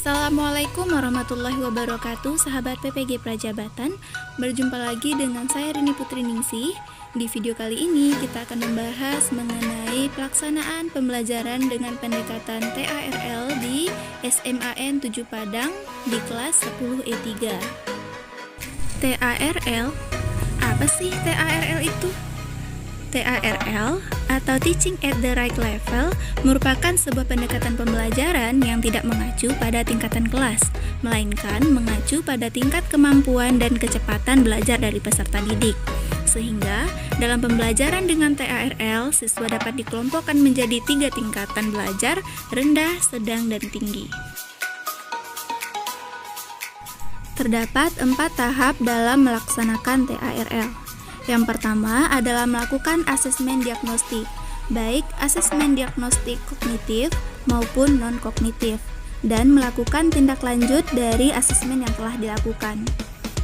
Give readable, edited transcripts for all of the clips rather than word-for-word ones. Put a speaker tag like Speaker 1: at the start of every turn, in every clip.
Speaker 1: Assalamualaikum warahmatullahi wabarakatuh, sahabat PPG Prajabatan. Berjumpa lagi dengan saya Rini Putri Ningsih. Di video kali ini kita akan membahas mengenai pelaksanaan pembelajaran dengan pendekatan TARL di SMAN 7 Padang di kelas 10E3. TARL, apa sih TARL itu? TARL atau Teaching at the Right Level merupakan sebuah pendekatan pembelajaran yang tidak mengacu pada tingkatan kelas, melainkan mengacu pada tingkat kemampuan dan kecepatan belajar dari peserta didik. Sehingga dalam pembelajaran dengan TARL, siswa dapat dikelompokkan menjadi 3 tingkatan belajar: rendah, sedang, dan tinggi. Terdapat 4 tahap dalam melaksanakan TARL. Yang pertama adalah melakukan asesmen diagnostik, baik asesmen diagnostik kognitif maupun non-kognitif, dan melakukan tindak lanjut dari asesmen yang telah dilakukan.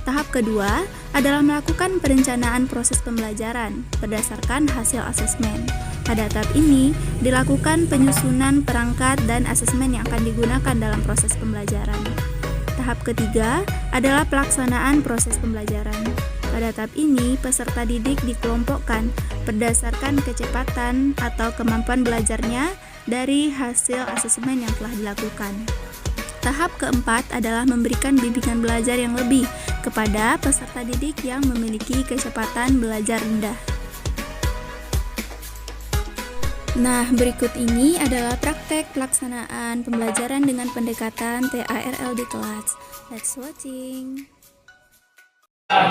Speaker 1: Tahap kedua adalah melakukan perencanaan proses pembelajaran berdasarkan hasil asesmen. Pada tahap ini dilakukan penyusunan perangkat dan asesmen yang akan digunakan dalam proses pembelajaran. Tahap ketiga adalah pelaksanaan proses pembelajaran. Pada tahap ini, peserta didik dikelompokkan berdasarkan kecepatan atau kemampuan belajarnya dari hasil asesmen yang telah dilakukan. Tahap keempat adalah memberikan bimbingan belajar yang lebih kepada peserta didik yang memiliki kecepatan belajar rendah. Nah, berikut ini adalah praktek pelaksanaan pembelajaran dengan pendekatan TARL di kelas. Let's watching.
Speaker 2: Dan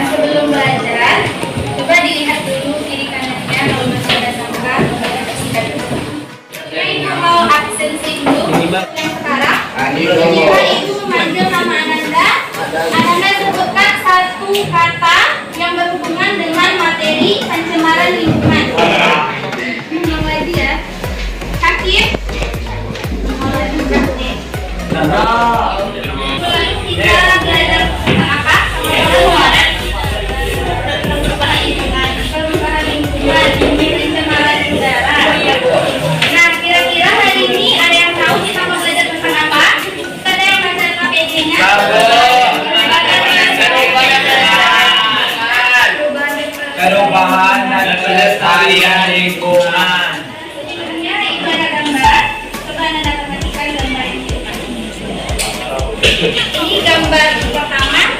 Speaker 2: sebelum belajar, coba dilihat dulu kiri kanannya kalau masih ada sangka, bersihkan dulu. Kalau absensi dulu, yang sekarang, kita itu memanggil nama Ananda. Ananda sebutkan satu kata yang berhubungan dengan materi pencemaran lingkungan. Yang lagi ya, Hakim. Lalu kita belajar tentang apa? Perubahan lingkungan, pencemaran udara. Nah, kira-kira hari ini ada yang tahu kita mau belajar tentang apa? Kita ada yang baca KPJ-nya?
Speaker 3: Perubahan dan pelestarian lingkungan.
Speaker 2: Ini gambar pertama,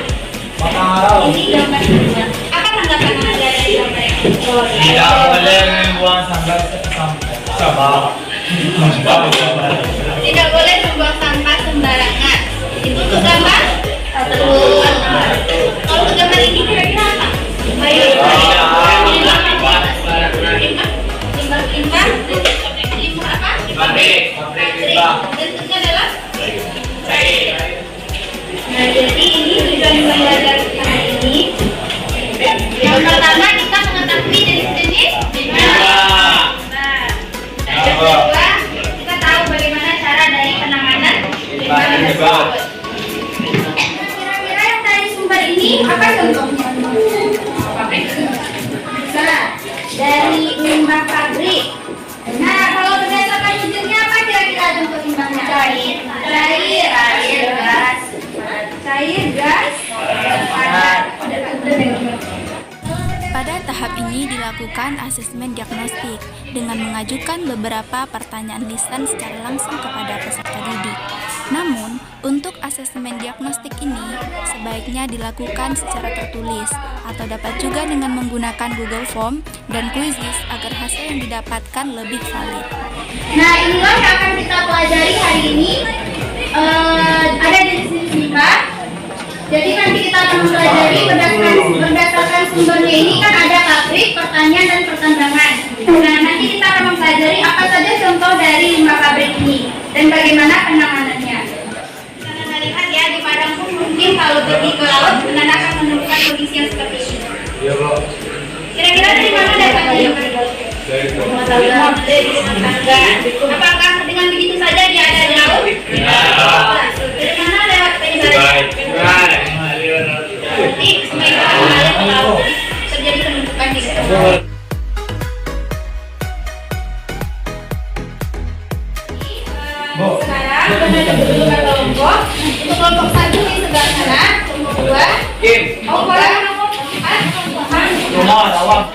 Speaker 2: ini gambar kedua. Apa tanggapan Anda dari gambar yang kedua?
Speaker 3: Tidak boleh membuang sampah.
Speaker 2: Tidak boleh membuang sampah sembarangan. Itu untuk gambar satu. Kalau untuk gambar ini kira-kira apa? Ayo. Limbah apa? Pabrik. Bentuknya adalah Nah, jadi ini tujuan belajar hari ini. Yang pertama kita mengetahui dari jenis limbah. Yang kedua kita tahu bagaimana cara dari penanganan limbah tersebut. Kira-kira yang dari sumber ini apa contohnya? Pabrik. Nah, dari limbah pabrik. Nah, kalau berdasarkan wujudnya apa kira-kira bentuk limbahnya? Cair, gas,
Speaker 1: Pada tahap ini dilakukan asesmen diagnostik dengan mengajukan beberapa pertanyaan lisan secara langsung kepada peserta didik. Namun, untuk asesmen diagnostik ini sebaiknya dilakukan secara tertulis atau dapat juga dengan menggunakan Google Form dan Quizzes agar hasil yang didapatkan lebih valid.
Speaker 2: Nah, inilah yang akan kita pelajari hari ini. Ada di sini Pak. Jadi nanti kita akan mempelajari berdasarkan sumbernya ini kan ada pabrik, pertanian, dan pertambangan. Nah, nanti kita akan mempelajari apa saja contoh dari limbah pabrik ini dan bagaimana penanganannya. Anda lihat ya, di padang pun mungkin kalau pergi ke laut, Anda akan menemukan kondisi yang seperti ini. Kira-kira dari mana dapatnya? Dari rumah tangga. Apakah dengan begitu saja dia ada di laut? Dari mana lewat penjara? Nanti semuanya mengalir ke laut, terjadi penumpukan di situ. kelompok 1 di sebelah sana, kelompok 2.
Speaker 3: Kim.
Speaker 2: Oh, boleh.
Speaker 3: Rumah awam.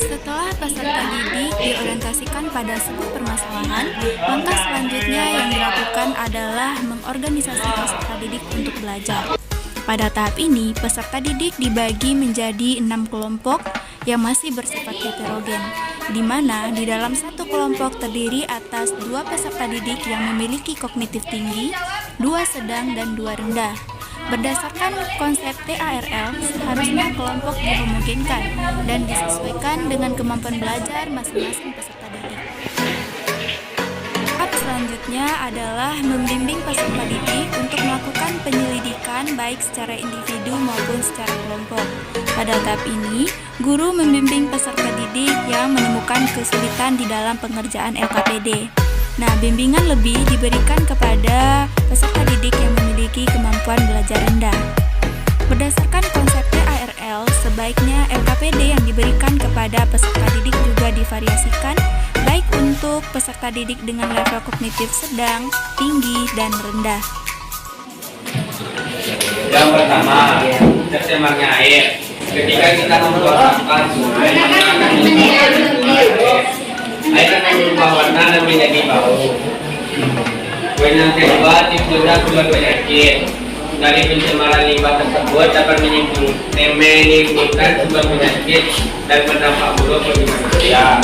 Speaker 1: Setelah peserta didik diorientasikan pada sebuah permasalahan, langkah selanjutnya yang dilakukan adalah mengorganisasi peserta didik untuk belajar. Pada tahap ini, peserta didik dibagi menjadi 6 kelompok yang masih bersifat heterogen, di mana di dalam satu kelompok terdiri atas 2 peserta didik yang memiliki kognitif tinggi, 2 sedang, dan 2 rendah. Berdasarkan konsep TARL, seharusnya kelompok dihomogenkan dan disesuaikan dengan kemampuan belajar masing-masing peserta didik. Tahap selanjutnya adalah membimbing peserta didik untuk melakukan penyelidikan baik secara individu maupun secara kelompok. Pada tahap ini, guru membimbing peserta didik yang menemukan kesulitan di dalam pengerjaan LKPD. Nah, bimbingan lebih diberikan kepada peserta didik yang memiliki kemampuan belajar rendah. Berdasarkan konsep TARL, sebaiknya LKPD yang diberikan kepada peserta didik juga divariasikan, baik untuk peserta didik dengan level kognitif sedang, tinggi, dan rendah.
Speaker 3: Yang pertama, tercemarnya air. Ketika kita membuang sampah, air akan berubah warna dan menjadi bau. Yang kedua, timbulnya sumber penyakit. Dari pencemaran limbah tersebut dapat menimbulkan sumber penyakit dan berdampak buruk bagi manusia.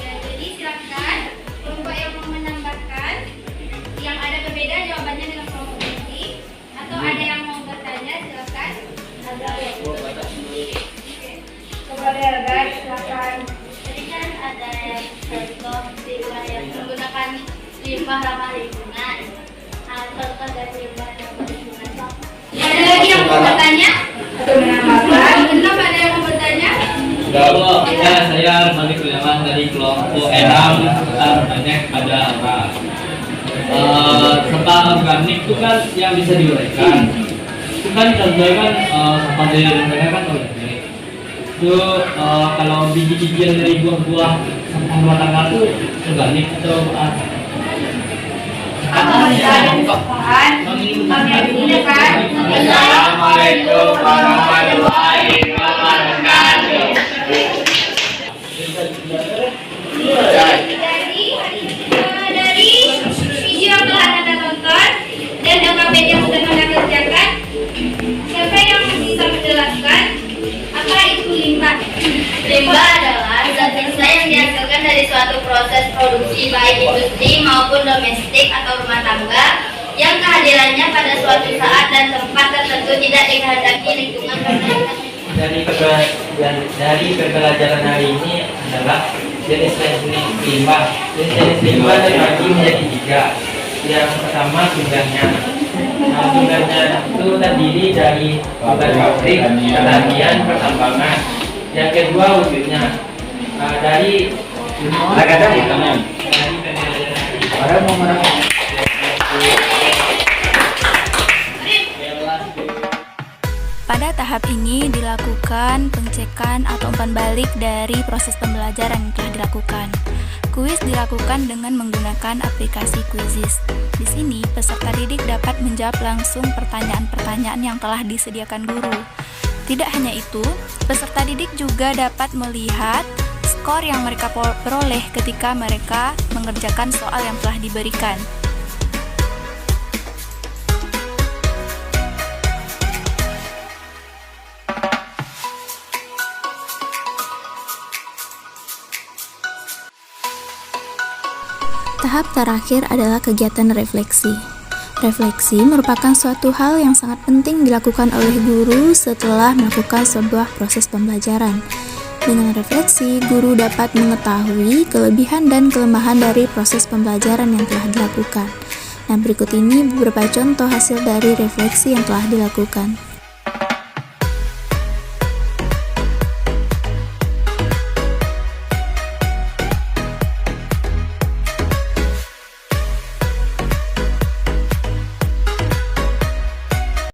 Speaker 2: Jadi silakan kelompok yang mau menambahkan, yang ada berbeda jawabannya dengan kelompok ini, atau ada yang mau bertanya silakan. Ada yang mau bertanya. Coba guys, silakan. Tadi kan ada yang contoh limbah yang menggunakan limbah ramah lingkungan. Contoh dari limbah ramah lingkungan. Ada lagi yang mau bertanya? Atau menambahkan? Kenapa ada yang mau bertanya?
Speaker 3: Ya, saya Malik Sulaiman dari kelompok Eram. Kita bertanya kepada apa? Sampah organik itu kan yang bisa diuraikan. Itu kan contohnya kan sampah dari rumahnya kan organik. Itu kalau biji-bijian dari buah-buah sampah rumah tangga itu organik atau apa? Assalamualaikum warahmatullahi wabarakatuh.
Speaker 2: Dari video yang telah Anda tonton dan LKPD yang sedang Anda kerjakan, siapa yang bisa menjelaskan apa itu limbah?
Speaker 4: Limbah adalah zat sisa yang dihasilkan dari suatu proses produksi baik industri maupun domestik atau rumah tangga yang kehadirannya pada suatu saat dan tempat tertentu tidak dikehendaki lingkungan tertentu.
Speaker 5: Dari pembelajaran hari ini adalah jenis-jenis limbah. Jenis-jenis limbah terbagi menjadi 3. Yang pertama sumbernya. Sumbernya itu terdiri dari sumber pabrik, pertanian, pertambangan. Yang kedua wujudnya dari pembelajaran
Speaker 1: Pada tahap ini dilakukan pengecekan atau umpan balik dari proses pembelajaran yang telah dilakukan. Kuis dilakukan dengan menggunakan aplikasi Quizizz. Di sini, peserta didik dapat menjawab langsung pertanyaan-pertanyaan yang telah disediakan guru. Tidak hanya itu, peserta didik juga dapat melihat skor yang mereka peroleh ketika mereka mengerjakan soal yang telah diberikan. Tahap terakhir adalah kegiatan refleksi. Refleksi merupakan suatu hal yang sangat penting dilakukan oleh guru setelah melakukan sebuah proses pembelajaran. Dengan refleksi, guru dapat mengetahui kelebihan dan kelemahan dari proses pembelajaran yang telah dilakukan. Nah, berikut ini beberapa contoh hasil dari refleksi yang telah dilakukan.